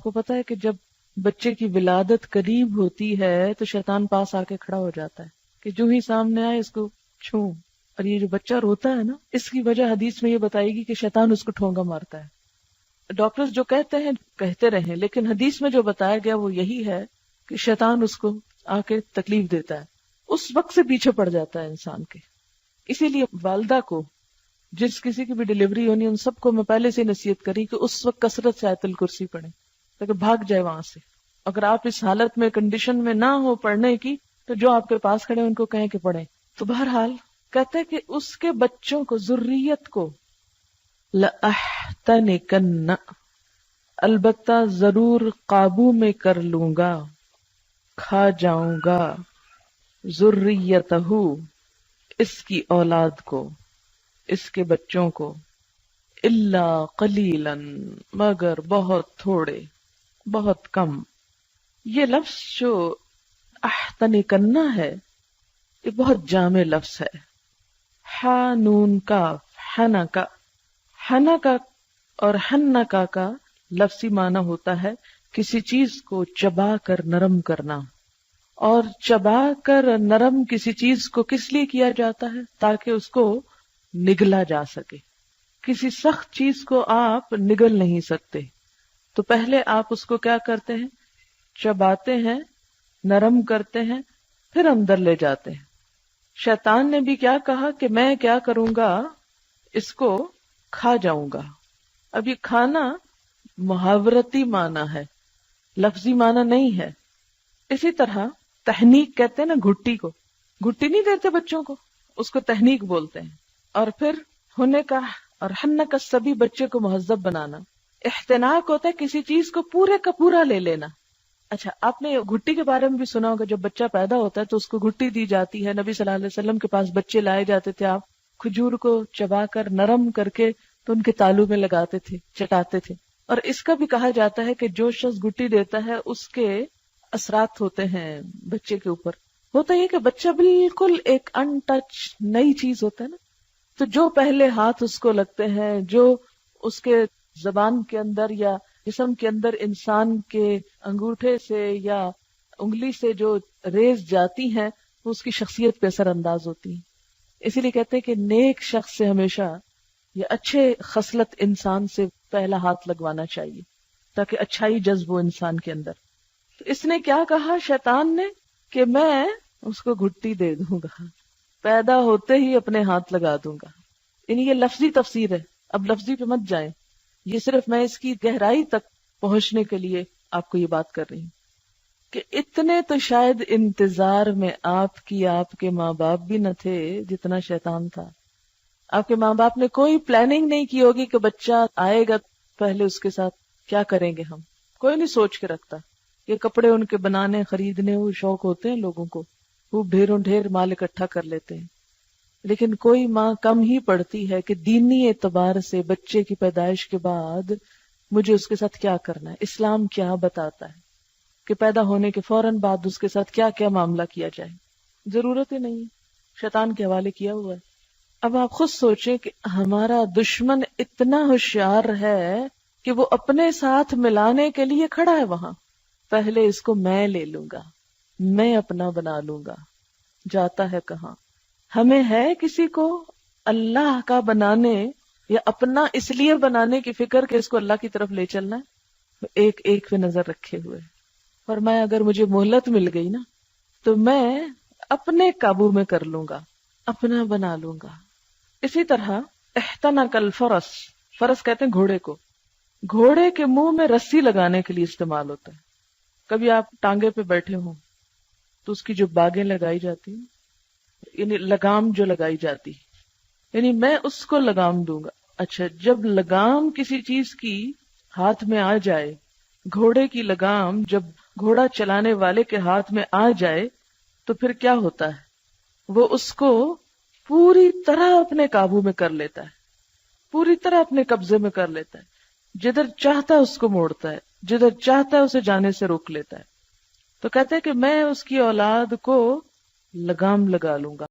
کو پتا ہے کہ جب بچے کی ولادت قریب ہوتی ہے تو شیطان پاس آ کے کھڑا ہو جاتا ہے کہ جو ہی سامنے آئے اس کو چھوں. اور یہ جو بچہ روتا ہے نا، اس کی وجہ حدیث میں یہ بتائے گی کہ شیطان اس کو ٹھونگا مارتا ہے. ڈاکٹرز جو کہتے ہیں کہتے رہیں، لیکن حدیث میں جو بتایا گیا وہ یہی ہے کہ شیطان اس کو آ کے تکلیف دیتا ہے. اس وقت سے پیچھے پڑ جاتا ہے انسان کے. اسی لیے والدہ کو جس کسی کی بھی ڈلیوری ہونی، ان سب کو میں پہلے سے نصیحت کری کہ اس وقت کثرت سے آیت الکرسی پڑھیں تاکہ بھاگ جائے وہاں سے. اگر آپ اس حالت میں کنڈیشن میں نہ ہو پڑھنے کی تو جو آپ کے پاس کھڑے ان کو کہیں کہ پڑھیں. تو بہرحال کہتے کہ اس کے بچوں کو، ذریت کو، لَأَحْتَنِكَنَّ، البتہ ضرور قابو میں کر لوں گا، کھا جاؤں گا، ذریتہ، اس کی اولاد کو، اس کے بچوں کو، الا قلیلا، مگر بہت تھوڑے، بہت کم. یہ لفظ جو احتنکنا ہے یہ بہت جامع لفظ ہے. ہا نون کاف، حنکا. حنکا اور حنکا کا لفظی معنی ہوتا ہے کسی چیز کو چبا کر نرم کرنا. اور چبا کر نرم کسی چیز کو کس لیے کیا جاتا ہے؟ تاکہ اس کو نگلا جا سکے. کسی سخت چیز کو آپ نگل نہیں سکتے، تو پہلے آپ اس کو کیا کرتے ہیں؟ چباتے ہیں، نرم کرتے ہیں، پھر اندر لے جاتے ہیں. شیطان نے بھی کیا کہا کہ میں کیا کروں گا، اس کو کھا جاؤں گا. اب یہ کھانا محاورتی معنی ہے، لفظی معنی نہیں ہے. اسی طرح تحنیک کہتے ہیں نا، گھٹی کو، گھٹی نہیں دیتے بچوں کو، اس کو تحنیک بولتے ہیں. اور پھر ہونے کا اور ہن کا سبھی بچے کو مہذب بنانا. احتناک ہوتا ہے کسی چیز کو پورے کا پورا لے لینا. اچھا، آپ نے گھٹی کے بارے میں بھی سنا ہوگا، جب بچہ پیدا ہوتا ہے تو اس کو گھٹی دی جاتی ہے. نبی صلی اللہ علیہ وسلم کے پاس بچے لائے جاتے تھے، آپ کھجور کو چبا کر نرم کر کے تو ان کے تالو میں لگاتے تھے، چٹاتے تھے. اور اس کا بھی کہا جاتا ہے کہ جو شخص گھٹی دیتا ہے اس کے اثرات ہوتے ہیں بچے کے اوپر. ہوتا یہ کہ بچہ بالکل ایک ان ٹچ نئی چیز ہوتا ہے نا، تو جو پہلے ہاتھ اس کو لگتے ہیں، جو اس کے زبان کے اندر یا جسم کے اندر انسان کے انگوٹھے سے یا انگلی سے جو ریز جاتی ہیں وہ اس کی شخصیت پہ اثر انداز ہوتی ہیں. اسی لیے کہتے ہیں کہ نیک شخص سے ہمیشہ یا اچھے خصلت انسان سے پہلا ہاتھ لگوانا چاہیے تاکہ اچھائی جذب ہو انسان کے اندر. تو اس نے کیا کہا شیطان نے کہ میں اس کو گھٹی دے دوں گا، پیدا ہوتے ہی اپنے ہاتھ لگا دوں گا. یعنی یہ لفظی تفسیر ہے، اب لفظی پہ مت جائیں، یہ صرف میں اس کی گہرائی تک پہنچنے کے لیے آپ کو یہ بات کر رہی ہوں کہ اتنے تو شاید انتظار میں آپ کے ماں باپ بھی نہ تھے جتنا شیطان تھا. آپ کے ماں باپ نے کوئی پلاننگ نہیں کی ہوگی کہ بچہ آئے گا پہلے اس کے ساتھ کیا کریں گے ہم. کوئی نہیں سوچ کے رکھتا. یہ کپڑے ان کے بنانے خریدنے وہ شوق ہوتے ہیں لوگوں کو، وہ ڈھیروں ڈھیر مال اکٹھا کر لیتے ہیں. لیکن کوئی ماں کم ہی پڑتی ہے کہ دینی اعتبار سے بچے کی پیدائش کے بعد مجھے اس کے ساتھ کیا کرنا ہے، اسلام کیا بتاتا ہے کہ پیدا ہونے کے فوراً بعد اس کے ساتھ کیا کیا معاملہ کیا جائے. ضرورت ہی نہیں، شیطان کے حوالے کیا ہوا ہے. اب آپ خود سوچیں کہ ہمارا دشمن اتنا ہوشیار ہے کہ وہ اپنے ساتھ ملانے کے لیے کھڑا ہے وہاں. پہلے اس کو میں لے لوں گا، میں اپنا بنا لوں گا. جاتا ہے کہاں؟ ہمیں ہے کسی کو اللہ کا بنانے یا اپنا اس لیے بنانے کی فکر کہ اس کو اللہ کی طرف لے چلنا ہے. ایک ایک پہ نظر رکھے ہوئے. اور میں اگر مجھے مہلت مل گئی نا تو میں اپنے قابو میں کر لوں گا، اپنا بنا لوں گا. اسی طرح احتنک الفرس، فرس کہتے ہیں گھوڑے کو، گھوڑے کے منہ میں رسی لگانے کے لیے استعمال ہوتا ہے. کبھی آپ ٹانگے پہ بیٹھے ہوں تو اس کی جو باگیں لگائی جاتی ہیں، یعنی لگام جو لگائی جاتی، یعنی میں اس کو لگام دوں گا. اچھا، جب لگام کسی چیز کی ہاتھ میں آ جائے، گھوڑے کی لگام جب گھوڑا چلانے والے کے ہاتھ میں آ جائے تو پھر کیا ہوتا ہے؟ وہ اس کو پوری طرح اپنے قابو میں کر لیتا ہے، پوری طرح اپنے قبضے میں کر لیتا ہے. جدھر چاہتا ہے اس کو موڑتا ہے، جدھر چاہتا ہے اسے جانے سے روک لیتا ہے. تو کہتے ہیں کہ میں اس کی اولاد کو لگام لگا لوں گا.